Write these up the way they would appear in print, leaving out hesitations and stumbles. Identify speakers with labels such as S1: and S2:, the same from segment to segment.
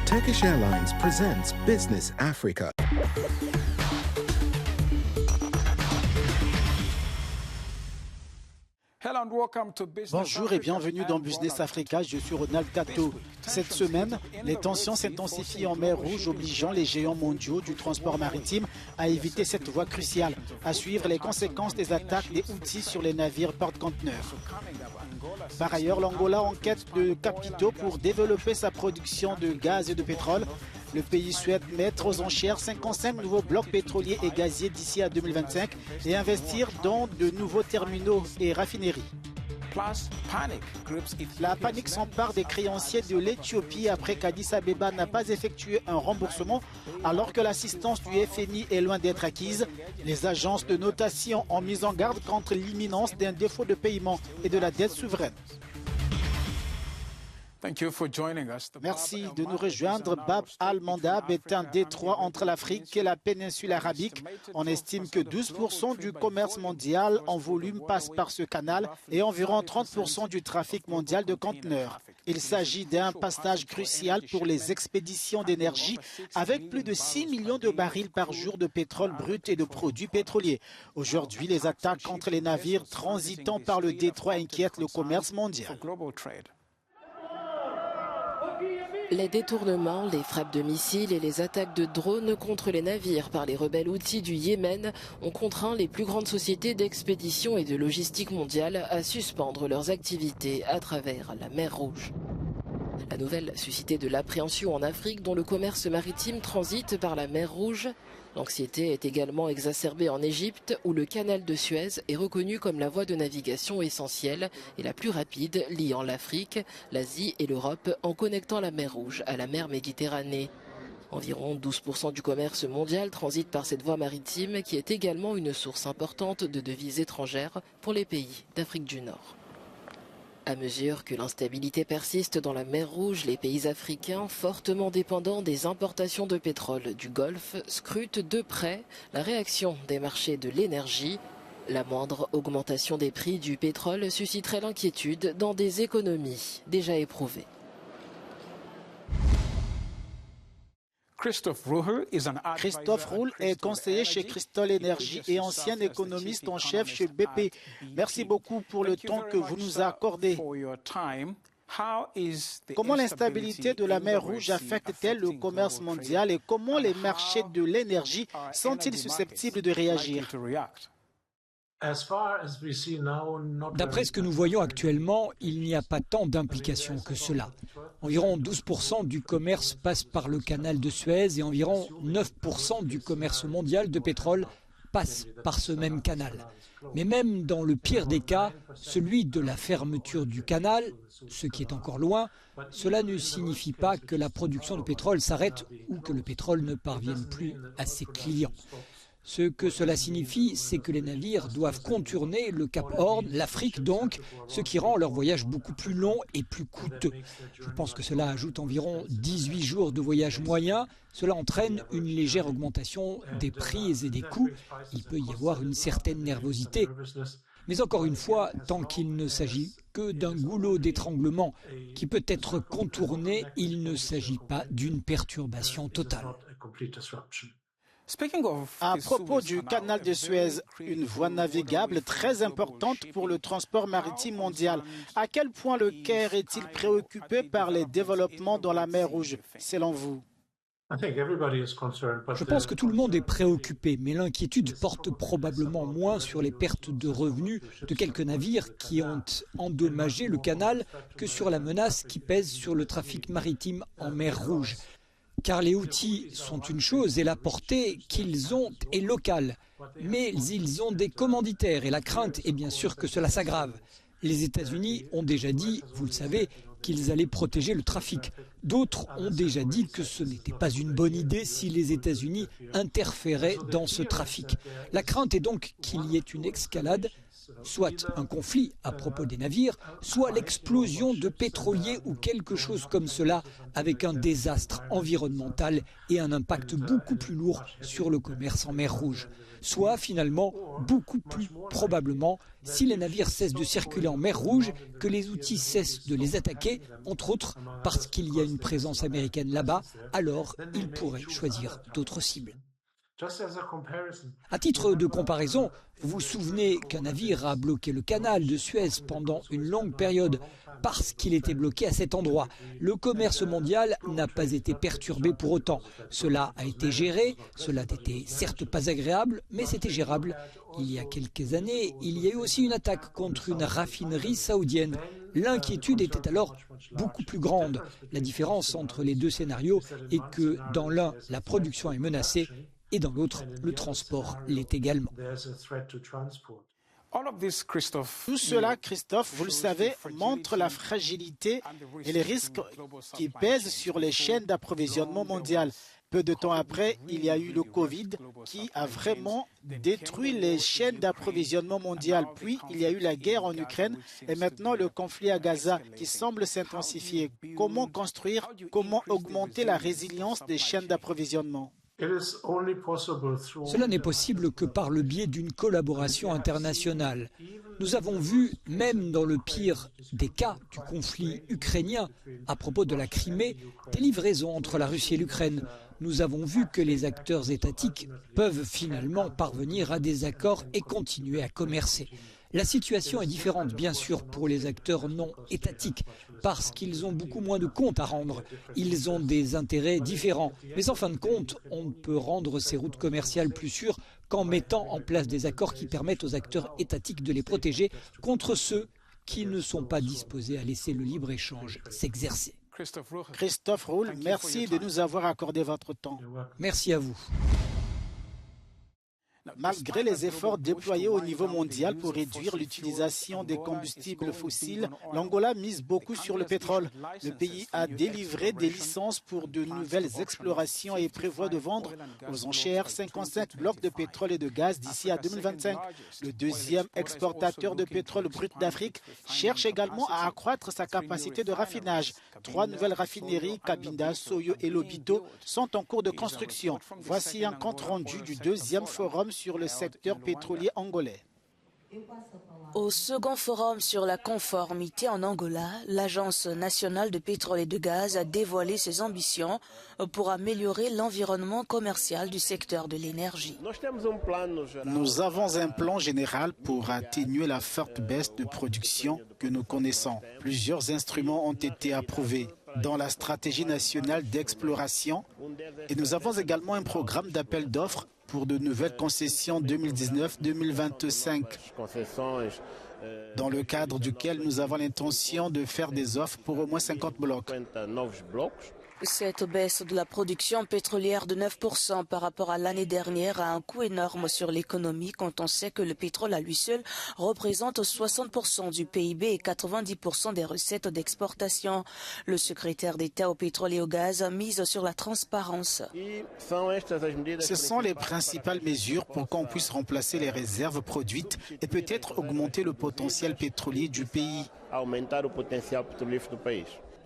S1: Turkish Airlines presents Business Africa.
S2: Bonjour et bienvenue dans Business Africa, je suis Ronald Kato. Cette semaine, les tensions s'intensifient en mer Rouge, obligeant les géants mondiaux du transport maritime à éviter cette voie cruciale. À suivre les conséquences des attaques des Houthis sur les navires porte-conteneurs. Par ailleurs, l'Angola enquête de capitaux pour développer sa production de gaz et de pétrole. Le pays souhaite mettre aux enchères 55 nouveaux blocs pétroliers et gaziers d'ici à 2025 et investir dans de nouveaux terminaux et raffineries. La panique s'empare des créanciers de l'Éthiopie après qu'Addis Abeba n'a pas effectué un remboursement alors que l'assistance du FMI est loin d'être acquise. Les agences de notation ont mis en garde contre l'imminence d'un défaut de paiement et de la dette souveraine. Merci de nous rejoindre. Bab al-Mandab est un détroit entre l'Afrique et la péninsule arabique. On estime que 12% du commerce mondial en volume passe par ce canal et environ 30% du trafic mondial de conteneurs. Il s'agit d'un passage crucial pour les expéditions d'énergie avec plus de 6 millions de barils par jour de pétrole brut et de produits pétroliers. Aujourd'hui, les attaques contre les navires transitant par le détroit inquiètent le commerce mondial.
S3: Les détournements, les frappes de missiles et les attaques de drones contre les navires par les rebelles Houthis du Yémen ont contraint les plus grandes sociétés d'expédition et de logistique mondiale à suspendre leurs activités à travers la mer Rouge. La nouvelle suscitait de l'appréhension en Afrique dont le commerce maritime transite par la mer Rouge. L'anxiété est également exacerbée en Égypte où le canal de Suez est reconnu comme la voie de navigation essentielle et la plus rapide liant l'Afrique, l'Asie et l'Europe en connectant la mer Rouge à la mer Méditerranée. Environ 12% du commerce mondial transite par cette voie maritime qui est également une source importante de devises étrangères pour les pays d'Afrique du Nord. À mesure que l'instabilité persiste dans la mer Rouge, les pays africains, fortement dépendants des importations de pétrole du Golfe, scrutent de près la réaction des marchés de l'énergie. La moindre augmentation des prix du pétrole susciterait l'inquiétude dans des économies déjà éprouvées.
S2: Christophe Roule est conseiller chez Crystal Energy et ancien économiste en chef chez BP. Merci beaucoup pour le temps que vous nous accordez. Comment l'instabilité de la mer Rouge affecte-t-elle le commerce mondial et comment les marchés de l'énergie sont-ils susceptibles de réagir ?
S4: D'après ce que nous voyons actuellement, il n'y a pas tant d'implications que cela. Environ 12% du commerce passe par le canal de Suez et environ 9% du commerce mondial de pétrole passe par ce même canal. Mais même dans le pire des cas, celui de la fermeture du canal, ce qui est encore loin, cela ne signifie pas que la production de pétrole s'arrête ou que le pétrole ne parvienne plus à ses clients. Ce que cela signifie, c'est que les navires doivent contourner le Cap Horn, l'Afrique donc, ce qui rend leur voyage beaucoup plus long et plus coûteux. Je pense que cela ajoute environ 18 jours de voyage moyen. Cela entraîne une légère augmentation des prix et des coûts. Il peut y avoir une certaine nervosité. Mais encore une fois, tant qu'il ne s'agit que d'un goulot d'étranglement qui peut être contourné, il ne s'agit pas d'une perturbation totale.
S2: À propos du canal de Suez, une voie navigable très importante pour le transport maritime mondial, à quel point le Caire est-il préoccupé par les développements dans la mer Rouge, selon vous ?
S4: Je pense que tout le monde est préoccupé, mais l'inquiétude porte probablement moins sur les pertes de revenus de quelques navires qui ont endommagé le canal que sur la menace qui pèse sur le trafic maritime en mer Rouge. Car les Houthis sont une chose et la portée qu'ils ont est locale. Mais ils ont des commanditaires et la crainte est bien sûr que cela s'aggrave. Les États-Unis ont déjà dit, vous le savez, qu'ils allaient protéger le trafic. D'autres ont déjà dit que ce n'était pas une bonne idée si les États-Unis interféraient dans ce trafic. La crainte est donc qu'il y ait une escalade soit un conflit à propos des navires, soit l'explosion de pétroliers ou quelque chose comme cela, avec un désastre environnemental et un impact beaucoup plus lourd sur le commerce en mer Rouge. Soit finalement, beaucoup plus probablement, si les navires cessent de circuler en mer Rouge, que les outils cessent de les attaquer, entre autres parce qu'il y a une présence américaine là-bas, alors ils pourraient choisir d'autres cibles. À titre de comparaison, vous vous souvenez qu'un navire a bloqué le canal de Suez pendant une longue période parce qu'il était bloqué à cet endroit. Le commerce mondial n'a pas été perturbé pour autant. Cela a été géré, cela n'était certes pas agréable, mais c'était gérable. Il y a quelques années, il y a eu aussi une attaque contre une raffinerie saoudienne. L'inquiétude était alors beaucoup plus grande. La différence entre les deux scénarios est que dans l'un, la production est menacée, et dans l'autre, le transport l'est également.
S2: Tout cela, Christophe, vous le savez, montre la fragilité et les risques qui pèsent sur les chaînes d'approvisionnement mondiales. Peu de temps après, il y a eu le Covid qui a vraiment détruit les chaînes d'approvisionnement mondiales. Puis, il y a eu la guerre en Ukraine et maintenant le conflit à Gaza qui semble s'intensifier. Comment construire, comment augmenter la résilience des chaînes d'approvisionnement ?
S4: Cela n'est possible que par le biais d'une collaboration internationale. Nous avons vu, même dans le pire des cas du conflit ukrainien, à propos de la Crimée, des livraisons entre la Russie et l'Ukraine. Nous avons vu que les acteurs étatiques peuvent finalement parvenir à des accords et continuer à commercer. La situation est différente, bien sûr, pour les acteurs non étatiques, parce qu'ils ont beaucoup moins de comptes à rendre. Ils ont des intérêts différents. Mais en fin de compte, on ne peut rendre ces routes commerciales plus sûres qu'en mettant en place des accords qui permettent aux acteurs étatiques de les protéger contre ceux qui ne sont pas disposés à laisser le libre-échange s'exercer.
S2: Christophe Roule, merci de nous avoir accordé votre temps.
S4: Merci à vous.
S2: Malgré les efforts déployés au niveau mondial pour réduire l'utilisation des combustibles fossiles, l'Angola mise beaucoup sur le pétrole. Le pays a délivré des licences pour de nouvelles explorations et prévoit de vendre aux enchères 55 blocs de pétrole et de gaz d'ici à 2025. Le deuxième exportateur de pétrole brut d'Afrique cherche également à accroître sa capacité de raffinage. 3 nouvelles raffineries, Cabinda, Soyo et Lobito, sont en cours de construction. Voici un compte rendu du deuxième forum sur le secteur pétrolier angolais.
S5: Au second forum sur la conformité en Angola, l'Agence nationale de pétrole et de gaz a dévoilé ses ambitions pour améliorer l'environnement commercial du secteur de l'énergie.
S2: Nous avons un plan général pour atténuer la forte baisse de production que nous connaissons. Plusieurs instruments ont été approuvés dans la stratégie nationale d'exploration et nous avons également un programme d'appel d'offres pour de nouvelles concessions 2019-2025, dans le cadre duquel nous avons l'intention de faire des offres pour au moins 50 blocs.
S5: Cette baisse de la production pétrolière de 9% par rapport à l'année dernière a un coût énorme sur l'économie quand on sait que le pétrole à lui seul représente 60% du PIB et 90% des recettes d'exportation. Le secrétaire d'État au pétrole et au gaz mise sur la transparence.
S2: Ce sont les principales mesures pour qu'on puisse remplacer les réserves produites et peut-être augmenter le potentiel pétrolier du pays.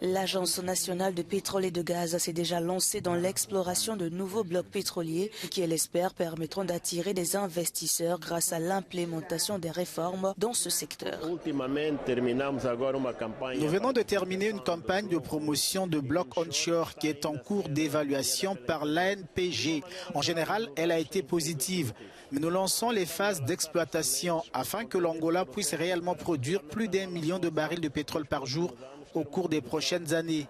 S5: L'Agence nationale de pétrole et de gaz s'est déjà lancée dans l'exploration de nouveaux blocs pétroliers qui, elle espère, permettront d'attirer des investisseurs grâce à l'implémentation des réformes dans ce secteur.
S2: Nous venons de terminer une campagne de promotion de blocs onshore qui est en cours d'évaluation par l'ANPG. En général, elle a été positive. Mais nous lançons les phases d'exploitation afin que l'Angola puisse réellement produire plus d'1 million de barils de pétrole par jour au cours des prochaines années.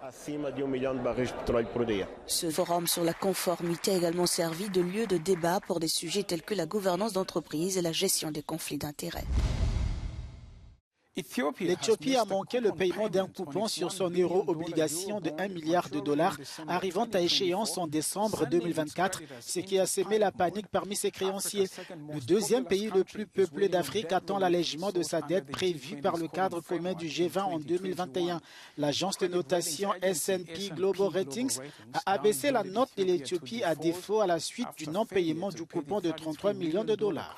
S5: Ce forum sur la conformité a également servi de lieu de débat pour des sujets tels que la gouvernance d'entreprise et la gestion des conflits d'intérêts.
S2: L'Éthiopie a manqué le paiement d'un coupon sur son euro-obligation de 1 milliard de dollars arrivant à échéance en décembre 2024, ce qui a semé la panique parmi ses créanciers. Le deuxième pays le plus peuplé d'Afrique attend l'allègement de sa dette prévu par le cadre commun du G20 en 2021. L'agence de notation S&P Global Ratings a abaissé la note de l'Éthiopie à défaut à la suite du non-paiement du coupon de 33 millions de dollars.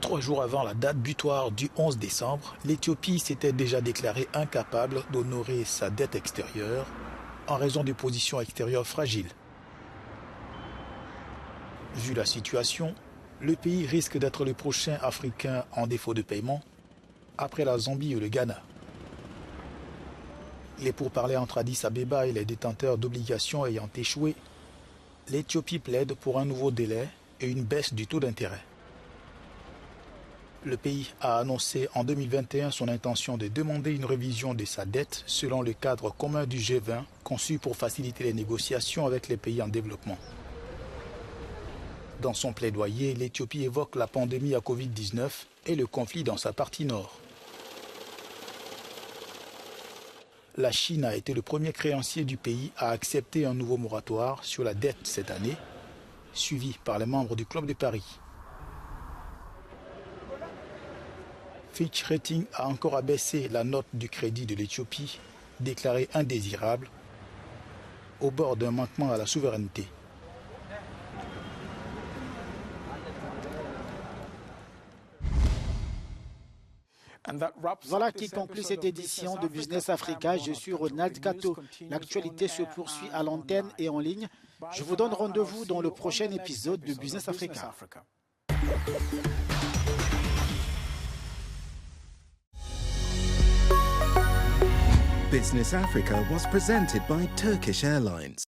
S6: 3 jours avant la date butoir du 11 décembre, l'Éthiopie s'était déjà déclarée incapable d'honorer sa dette extérieure en raison des positions extérieures fragiles. Vu la situation, le pays risque d'être le prochain Africain en défaut de paiement, après la Zambie et le Ghana. Les pourparlers entre Addis Abeba et les détenteurs d'obligations ayant échoué, l'Éthiopie plaide pour un nouveau délai et une baisse du taux d'intérêt. Le pays a annoncé en 2021 son intention de demander une révision de sa dette selon le cadre commun du G20 conçu pour faciliter les négociations avec les pays en développement. Dans son plaidoyer, l'Éthiopie évoque la pandémie à Covid-19 et le conflit dans sa partie nord. La Chine a été le premier créancier du pays à accepter un nouveau moratoire sur la dette cette année, suivi par les membres du Club de Paris. Fitch Ratings a encore abaissé la note du crédit de l'Éthiopie, déclarée indésirable, au bord d'un manquement à la souveraineté.
S2: Voilà qui conclut cette édition de Business Africa. Je suis Ronald Kato. L'actualité se poursuit à l'antenne et en ligne. Je vous donne rendez-vous dans le prochain épisode de Business Africa.
S1: Business Africa was presented by Turkish Airlines.